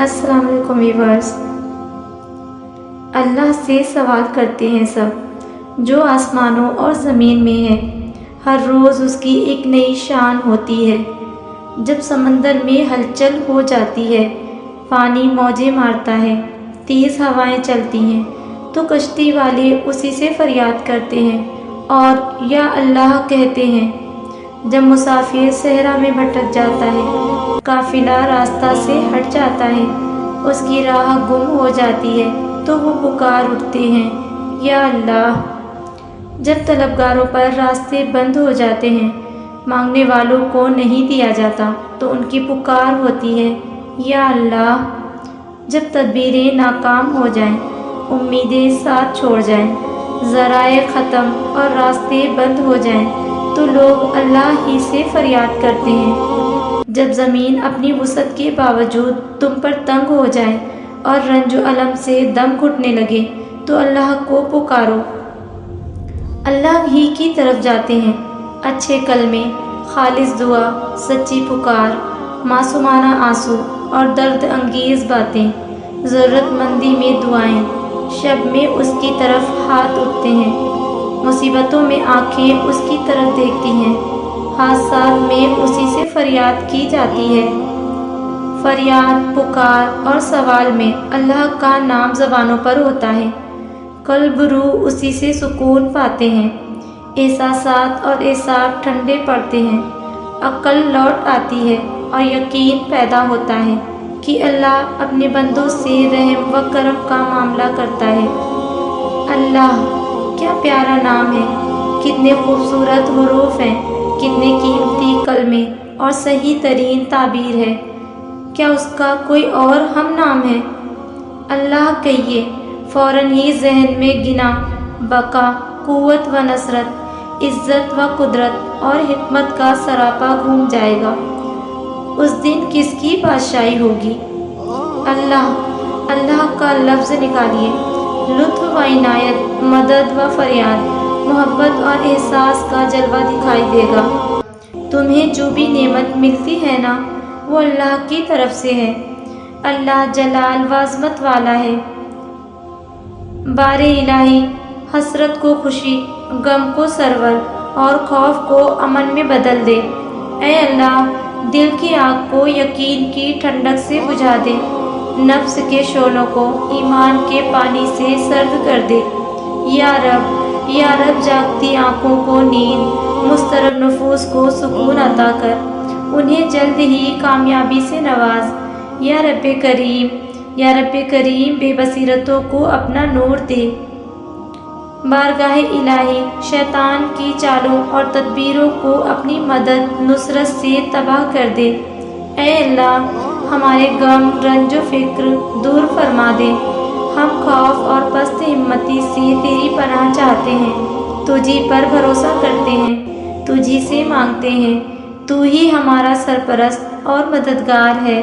السلام علیکم ویورز۔ اللہ سے سوال کرتے ہیں سب جو آسمانوں اور زمین میں ہے، ہر روز اس کی ایک نئی شان ہوتی ہے۔ جب سمندر میں ہلچل ہو جاتی ہے، پانی موجیں مارتا ہے، تیز ہوائیں چلتی ہیں، تو کشتی والے اسی سے فریاد کرتے ہیں اور یا اللہ کہتے ہیں۔ جب مسافر صحرا میں بھٹک جاتا ہے، قافلہ راستہ سے ہٹ جاتا ہے، اس کی راہ گم ہو جاتی ہے، تو وہ پکار اٹھتے ہیں، یا اللہ۔ جب طلبگاروں پر راستے بند ہو جاتے ہیں، مانگنے والوں کو نہیں دیا جاتا، تو ان کی پکار ہوتی ہے، یا اللہ۔ جب تدبیریں ناکام ہو جائیں، امیدیں ساتھ چھوڑ جائیں، ذرائع ختم اور راستے بند ہو جائیں، تو لوگ اللہ ہی سے فریاد کرتے ہیں۔ جب زمین اپنی وسعت کے باوجود تم پر تنگ ہو جائے اور رنج و الم سے دم گھٹنے لگے، تو اللہ کو پکارو۔ اللہ ہی کی طرف جاتے ہیں اچھے کلمے، خالص دعا، سچی پکار، معصومانہ آنسو اور درد انگیز باتیں، ضرورت مندی میں دعائیں، شب میں اس کی طرف ہاتھ اٹھتے ہیں، مصیبتوں میں آنکھیں اس کی طرف دیکھتی ہیں، حادثات میں اسی سے فریاد کی جاتی ہے۔ فریاد، پکار اور سوال میں اللہ کا نام زبانوں پر ہوتا ہے، قلب روح اسی سے سکون پاتے ہیں، احساسات اور اعصاب ٹھنڈے پڑتے ہیں، عقل لوٹ آتی ہے اور یقین پیدا ہوتا ہے کہ اللہ اپنے بندوں سے رحم و کرم کا معاملہ کرتا ہے۔ اللہ کیا پیارا نام ہے، کتنے خوبصورت حروف ہیں، کتنے قیمتی کلمے اور صحیح ترین تعبیر ہے۔ کیا اس کا کوئی اور ہم نام ہے؟ اللہ کہیے، فوراً ہی ذہن میں گنا، بقا، قوت و نصرت، عزت و قدرت اور حکمت کا سراپا گھوم جائے گا۔ اس دن کس کی بادشاہی ہوگی؟ اللہ، اللہ کا لفظ نکالیے، لطف و عنایت، مدد و فریاد، محبت اور احساس کا جلوہ دکھائی دے گا۔ تمہیں جو بھی نعمت ملتی ہے نا، وہ اللہ کی طرف سے ہے۔ اللہ جلال و عظمت والا ہے۔ بارے الہی، حسرت کو خوشی، غم کو سرور اور خوف کو امن میں بدل دے۔ اے اللہ، دل کی آگ کو یقین کی ٹھنڈک سے بجھا دے، نفس کے شعلوں کو ایمان کے پانی سے سرد کر دے۔ یا رب، یا رب، جاگتی آنکھوں کو نیند، مضطرب نفوس کو سکون عطا کر، انہیں جلد ہی کامیابی سے نواز۔ یا رب کریم، یا رب کریم، بے بصیرتوں کو اپنا نور دے۔ بارگاہ الہی، شیطان کی چالوں اور تدبیروں کو اپنی مدد نصرت سے تباہ کر دے۔ اے اللہ، ہمارے غم، رنج و فکر دور فرما دے۔ ہم خوف اور پست ہمتی سے تیری پناہ چاہتے ہیں، تجھی پر بھروسہ کرتے ہیں، تجھی سے مانگتے ہیں، تو ہی ہمارا سرپرست اور مددگار ہے۔